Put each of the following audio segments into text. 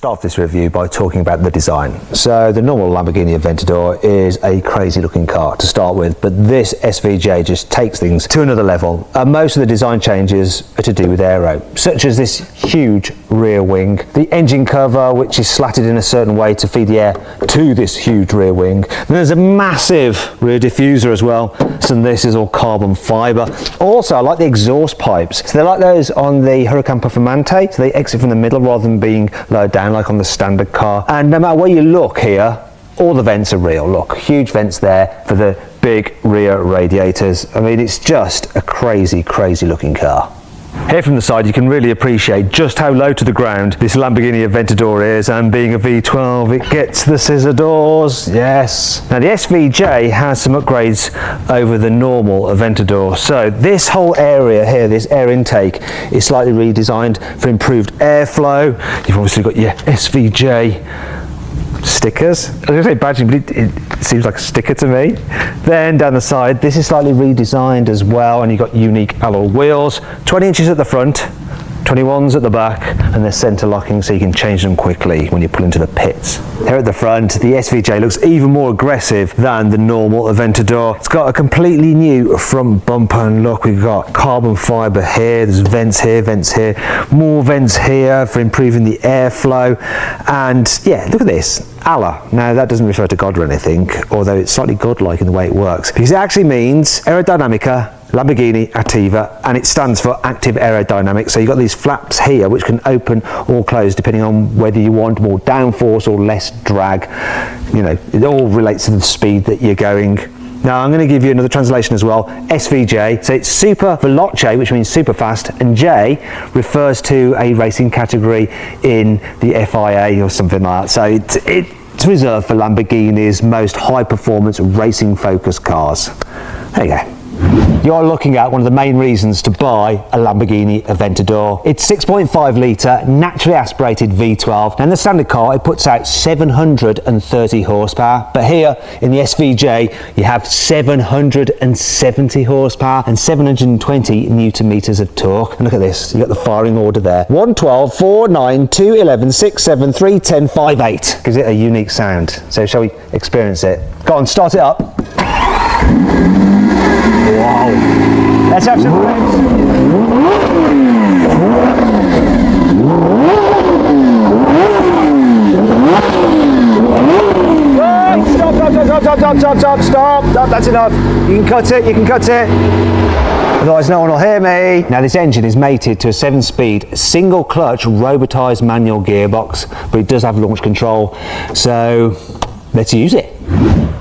start this review by talking about the design. So the normal Lamborghini Aventador is a crazy looking car to start with, but this SVJ just takes things to another level. Most of the design changes are to do with aero, such as this huge rear wing, the engine cover which is slatted in a certain way to feed the air to this huge rear wing. Then there's a massive rear diffuser as well, so this is all carbon fibre. Also I like the exhaust pipes, so they're like those on the Huracan Performante, so they exit from the middle rather than being lowered down like on the standard car. And no matter where you look here, all the vents are real. Look, huge vents there for the big rear radiators. I mean, it's just a crazy looking car. Here from the side you can really appreciate just how low to the ground this Lamborghini Aventador is, and being a V12 it gets the scissor doors, yes. Now the SVJ has some upgrades over the normal Aventador. So this whole area here, this air intake, is slightly redesigned for improved airflow. You've obviously got your SVJ stickers. I was going to say badging, but it seems like a sticker to me. Then down the side, this is slightly redesigned as well, and you've got unique alloy wheels, 20 inches at the front, 21s at the back, and they're centre locking so you can change them quickly when you pull into the pits. Here at the front, the SVJ looks even more aggressive than the normal Aventador. It's got a completely new front bumper, and look, we've got carbon fibre here, there's vents here, more vents here for improving the airflow. And yeah, look at this. Allah. Now that doesn't refer to God or anything, although it's slightly godlike in the way it works, because it actually means Aerodynamica Lamborghini Attiva, and it stands for active aerodynamics. So you've got these flaps here which can open or close depending on whether you want more downforce or less drag. You know, it all relates to the speed that you're going. Now I'm going to give you another translation as well. SVJ, so it's super veloce, which means super fast, and J refers to a racing category in the FIA or something like that. So it's reserved for Lamborghini's most high performance racing focused cars. There you go. You're looking at one of the main reasons to buy a Lamborghini Aventador. It's 6.5 litre naturally aspirated V12. Now in the standard car it puts out 730 horsepower, but here in the SVJ you have 770 horsepower and 720 newton meters of torque. And look at this, you got the firing order there: 1, 12, 4, 9, 2, 11, 6, 7, 3, 10, 5, 8. Gives it a unique sound. So shall we experience it? Go on, start it up. Wow. Let's have some revs. Right, stop. That's enough. You can cut it. Otherwise no one will hear me. Now this engine is mated to a 7-speed single clutch robotised manual gearbox, but it does have launch control. So let's use it.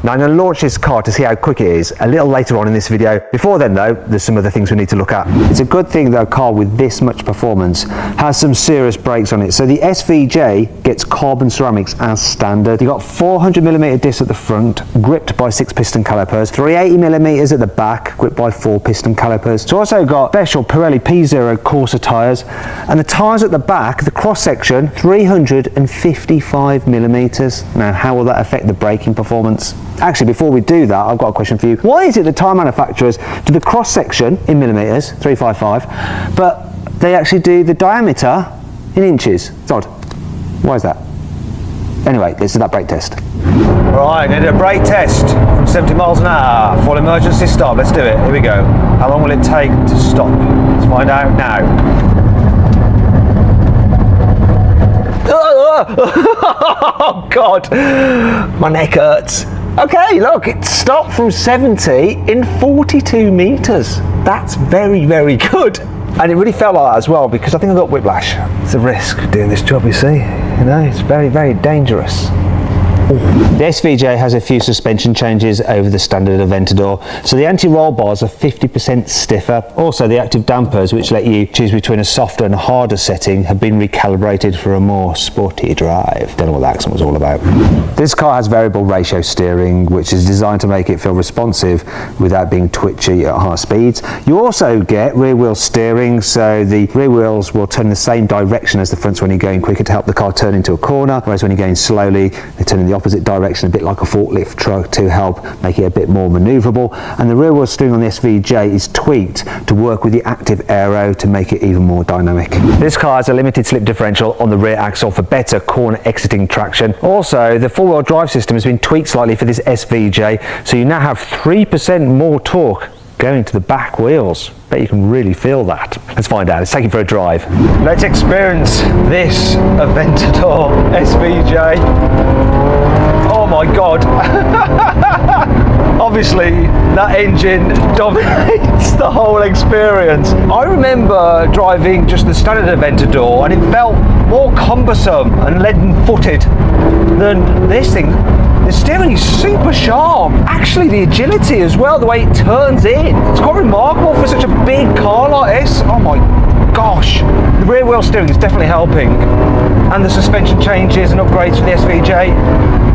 Now I'm going to launch this car to see how quick it is a little later on in this video. Before then though, there's some other things we need to look at. It's a good thing that a car with this much performance has some serious brakes on it. So the SVJ gets carbon ceramics as standard. You've got 400mm discs at the front, gripped by 6 piston calipers, 380mm at the back, gripped by 4 piston calipers. It's also got special Pirelli P0 Corsa tyres, and the tyres at the back, the cross section, 355mm. Now how will that affect the braking performance? Actually, before we do that, I've got a question for you. Why is it that tyre manufacturers do the cross section in millimetres, 355, but they actually do the diameter in inches? It's odd. Why is that? Anyway, let's do that brake test. Right, going to do a brake test from 70 miles an hour. Full emergency stop. Let's do it. Here we go. How long will it take to stop? Let's find out now. Oh God, my neck hurts. Okay, look, it stopped from 70 in 42 meters. That's very good. And it really felt like that as well, because I think I got whiplash. It's a risk doing this job, you see. You know, it's very dangerous. The SVJ has a few suspension changes over the standard Aventador. So the anti-roll bars are 50% stiffer. Also the active dampers, which let you choose between a softer and a harder setting, have been recalibrated for a more sporty drive. Don't know what that accent was all about. This car has variable ratio steering, which is designed to make it feel responsive without being twitchy at high speeds. You also get rear wheel steering, so the rear wheels will turn in the same direction as the fronts when you're going quicker to help the car turn into a corner, whereas when you're going slowly, they turn in the the opposite direction, a bit like a forklift truck, to help make it a bit more manoeuvrable. And the rear wheel steering on the SVJ is tweaked to work with the active aero to make it even more dynamic. This car has a limited slip differential on the rear axle for better corner exiting traction. Also, the four-wheel drive system has been tweaked slightly for this SVJ, so you now have 3% more torque going to the back wheels. Bet you can really feel that. Let's find out. Let's take it for a drive. Let's experience this Aventador SVJ. Oh my God. Obviously, that engine dominates the whole experience. I remember driving just the standard Aventador and it felt more cumbersome and leaden-footed than this thing. The steering is super sharp. Actually, the agility as well, the way it turns in. It's quite remarkable for such a big car like this. Oh my gosh. The rear wheel steering is definitely helping. And the suspension changes and upgrades for the SVJ.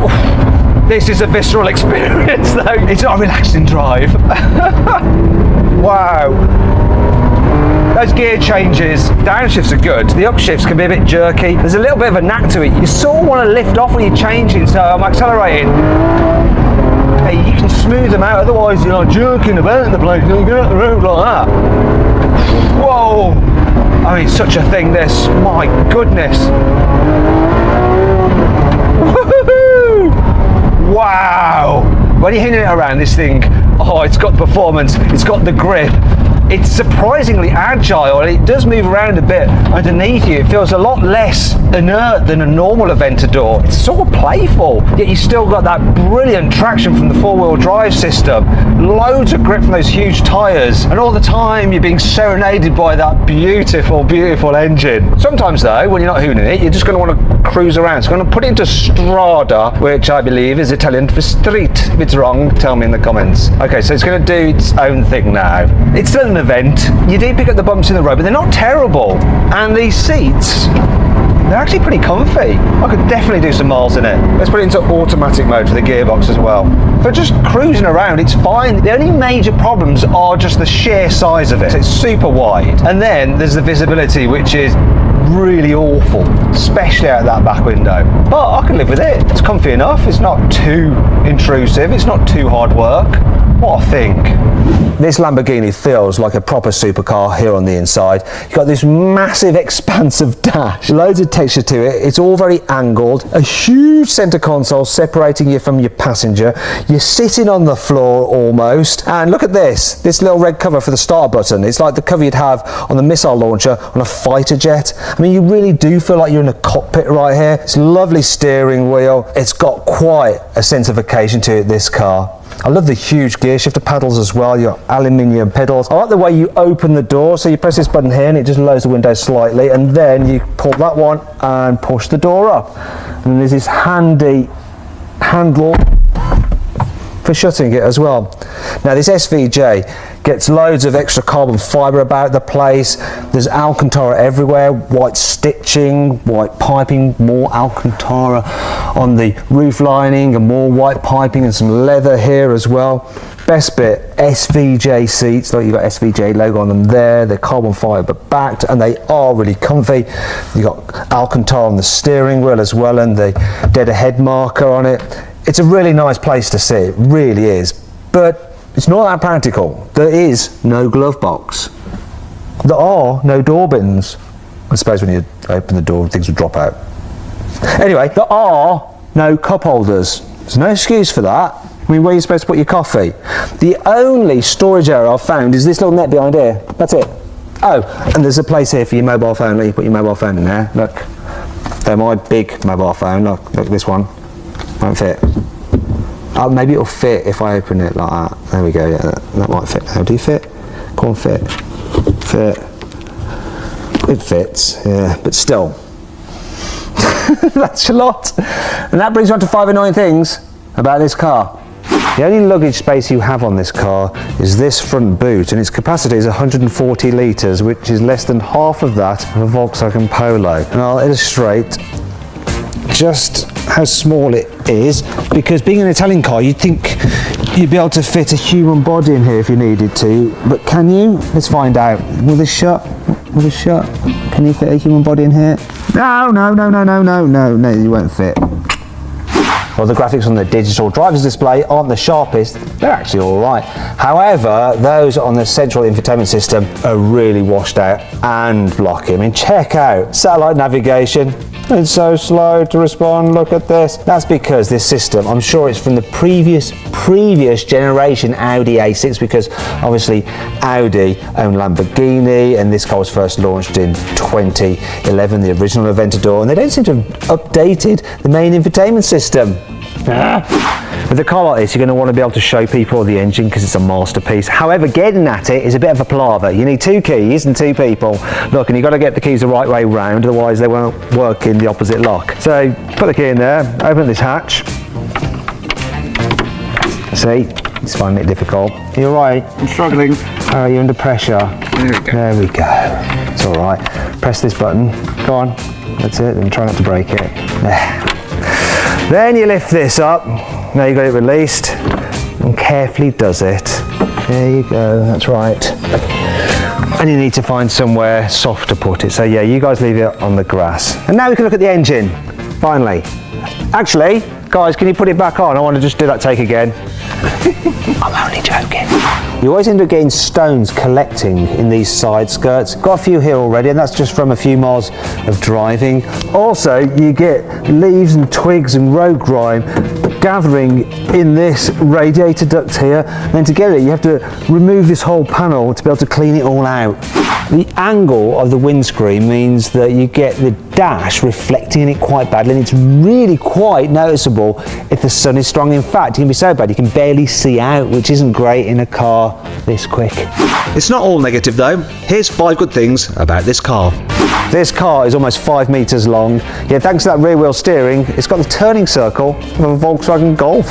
Oof. This is a visceral experience though. It's not a relaxing drive. Wow. Those gear changes, downshifts are good. The upshifts can be a bit jerky. There's a little bit of a knack to it. You sort of want to lift off when you're changing, so I'm accelerating. Hey, you can smooth them out, otherwise you're like jerking about the place. You go out the road like that. Whoa! I mean, such a thing, this. My goodness. Woohoo! Wow! When you're hitting it around, this thing, oh, it's got performance, it's got the grip. It's surprisingly agile and it does move around a bit underneath you. It feels a lot less inert than a normal Aventador. It's sort of playful, yet you still got that brilliant traction from the four-wheel drive system. Loads of grip from those huge tyres, and all the time you're being serenaded by that beautiful, beautiful engine. Sometimes though, when you're not hooning it, you're just going to want to cruise around. So I'm going to put it into Strada, which I believe is Italian for street. If it's wrong, tell me in the comments. Okay, so it's going to do its own thing now. It's still an event. You do pick up the bumps in the road, but they're not terrible. And these seats, they're actually pretty comfy. I could definitely do some miles in it. Let's put it into automatic mode for the gearbox as well. For just cruising around, it's fine. The only major problems are just the sheer size of it. It's super wide. And then there's the visibility, which is really awful, especially out that back window. But I can live with it. It's comfy enough. It's not too intrusive. It's not too hard work. What a thing. This Lamborghini feels like a proper supercar here on the inside. You've got this massive expansive dash, loads of texture to it. It's all very angled, a huge center console separating you from your passenger. You're sitting on the floor almost. And look at this little red cover for the start button. It's like the cover you'd have on the missile launcher on a fighter jet. I mean, you really do feel like you're in a cockpit right here. It's a lovely steering wheel. It's got quite a sense of occasion to it, this car. I love the huge gear shifter pedals as well, your aluminium pedals. I like the way you open the door, so you press this button here and it just lowers the window slightly, and then you pull that one and push the door up. And there's this handy handle for shutting it as well. Now this SVJ gets loads of extra carbon fibre about the place. There's Alcantara everywhere, white stitching, white piping, more Alcantara on the roof lining and more white piping and some leather here as well. Best bit, SVJ seats, like you've got SVJ logo on them there. They're carbon fibre backed and they are really comfy. You've got Alcantara on the steering wheel as well and the dead ahead marker on it. It's a really nice place to sit, it really is. But it's not that practical. There is no glove box. There are no door bins. I suppose when you open the door, things will drop out. Anyway, there are no cup holders. There's no excuse for that. I mean, where are you supposed to put your coffee? The only storage area I've found is this little net behind here. That's it. Oh, and there's a place here for your mobile phone. Let you put your mobile phone in there. Look, they're my big mobile phone. Look, this one. Won't fit. Oh, maybe it'll fit if I open it like that. There we go, yeah, that might fit now. Do you fit? Go on, fit. Fit. It fits, yeah, but still. That's a lot. And that brings me on to 5 annoying things about this car. The only luggage space you have on this car is this front boot, and its capacity is 140 litres, which is less than half of that of a Volkswagen Polo. And I'll illustrate just how small it is, because being an Italian car, you'd think you'd be able to fit a human body in here if you needed to, but can you? Let's find out. Will this shut? Will this shut? Can you fit a human body in here? No, you won't fit. Well, the graphics on the digital driver's display aren't the sharpest, they're actually all right. However, those on the central infotainment system are really washed out and blocky. I mean, check out satellite navigation. It's so slow to respond, look at this. That's because this system, I'm sure it's from the previous generation Audi A6, because obviously Audi owned Lamborghini and this car was first launched in 2011, the original Aventador, and they don't seem to have updated the main infotainment system. With a car like this, you're going to want to be able to show people the engine because it's a masterpiece. However, getting at it is a bit of a palaver. You need 2 keys and 2 people. Look, and you've got to get the keys the right way round, otherwise they won't work in the opposite lock. So put the key in there, open this hatch. See, it's finding it difficult. You're right. I'm struggling. Oh, you're under pressure. There we go. There we go. It's all right. Press this button. Go on. That's it. And try not to break it. There. Then you lift this up. Now you've got it released and carefully does it. There you go. That's right. And you need to find somewhere soft to put it. So yeah, you guys leave it on the grass. And now we can look at the engine. Finally. Actually, guys, can you put it back on? I want to just do that take again. I'm only joking. You always end up getting stones collecting in these side skirts. Got a few here already, and that's just from a few miles of driving. Also, you get leaves and twigs and road grime gathering in this radiator duct here. And then to get it, you have to remove this whole panel to be able to clean it all out. The angle of the windscreen means that you get the dash reflecting in it quite badly, and it's really quite noticeable if the sun is strong. In fact, it can be so bad you can barely see out, which isn't great in a car this quick. It's not all negative though. Here's 5 good things about this car. This car is almost 5 meters long, yet thanks to that rear wheel steering, it's got the turning circle of a Volkswagen Golf.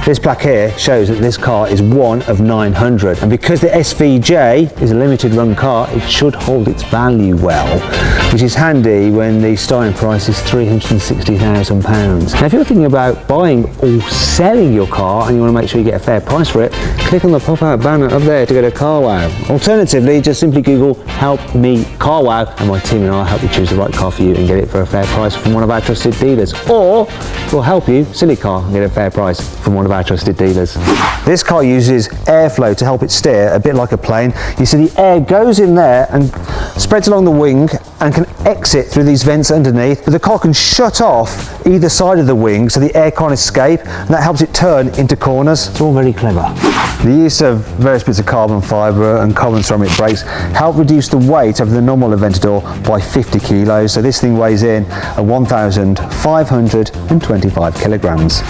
This plaque here shows that this car is one of 900, and because the SVJ is a limited run car, it should hold its value well, which is handy when the starting price is £360,000. Now if you're thinking about buying or selling your car and you want to make sure you get a fair price for it, click on the pop-out banner up there to go to CarWow. Alternatively, just simply Google "Help Me CarWow" and my team and I will help you choose the right car for you and get it for a fair price from one of our trusted dealers. Or we'll help you sell your car and get a fair price from one of our trusted dealers. This car uses airflow to help it steer, a bit like a plane. You see the air goes in there and spreads along the wing and can exit through these vents underneath, but the car can shut off either side of the wing so the air can't escape, and that helps it turn into corners. It's all very clever. The use of various bits of carbon fibre and carbon ceramic brakes help reduce the weight of the normal Aventador by 50 kilos, so this thing weighs in at 1,525 kilograms.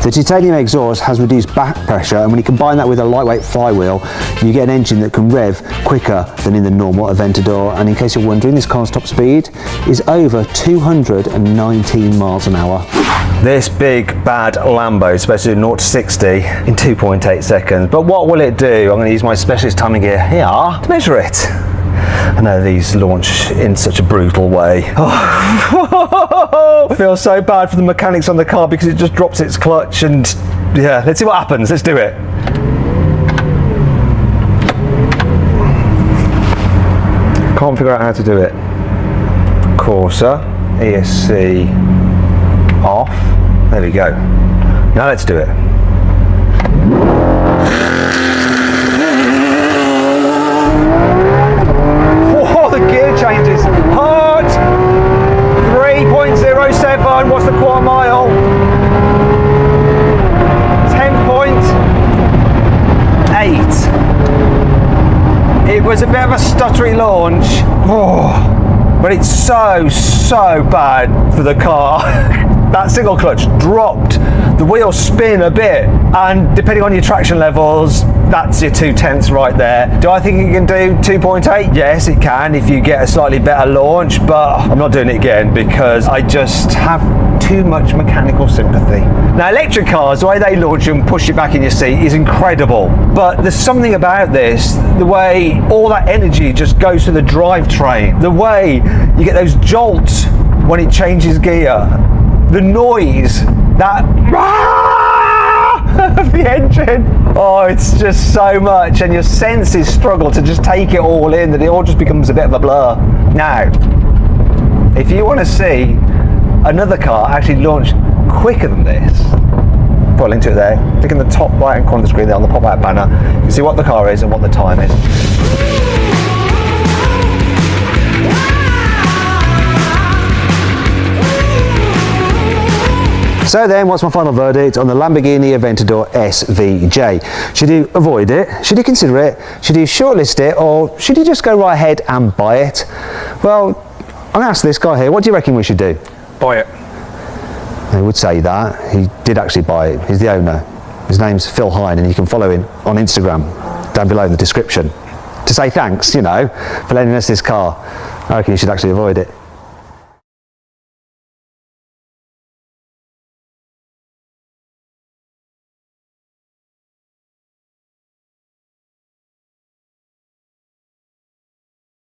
The titanium exhaust has reduced back pressure, and when you combine that with a lightweight flywheel, you get an engine that can rev quicker than in the normal Aventador. And in case you're wondering, this car's top speed is over 219 miles an hour. This big bad Lambo is supposed to do 0 to 60 in 2.8 seconds. But what will it do? I'm going to use my specialist timing gear here to measure it. I know these launch in such a brutal way. Oh, I feel so bad for the mechanics on the car because it just drops its clutch, and yeah, let's see what happens. Let's do it. Can't figure out how to do it. Corsa, ESC off. There we go. Now let's do it. The gear changes hard. 3.07. What's the quarter mile? 10.8. It was a bit of a stuttery launch. But it's so bad for the car. That single clutch dropped. The wheels spin a bit, and depending on your traction levels, that's your 2/10 right there. Do I think it can do 2.8? Yes, it can if you get a slightly better launch, but I'm not doing it again because I just have too much mechanical sympathy. Now, electric cars, the way they launch and push you back in your seat is incredible, but there's something about this, the way all that energy just goes to the drivetrain, the way you get those jolts when it changes gear, the noise, that of the engine. Oh, it's just so much, and your senses struggle to just take it all in, that it all just becomes a bit of a blur. Now, if you want to see another car actually launch quicker than this, put a link to it there. Click in the top right hand corner of the screen there on the pop-out banner. You can see what the car is and what the time is. So then, what's my final verdict on the Lamborghini Aventador SVJ? Should you avoid it? Should you consider it? Should you shortlist it? Or should you just go right ahead and buy it? Well, I'm going to ask this guy here, what do you reckon we should do? Buy it. He would say that. He did actually buy it. He's the owner. His name's Phil Hine, and you can follow him on Instagram down below in the description to say thanks, you know, for lending us this car. I reckon you should actually avoid it.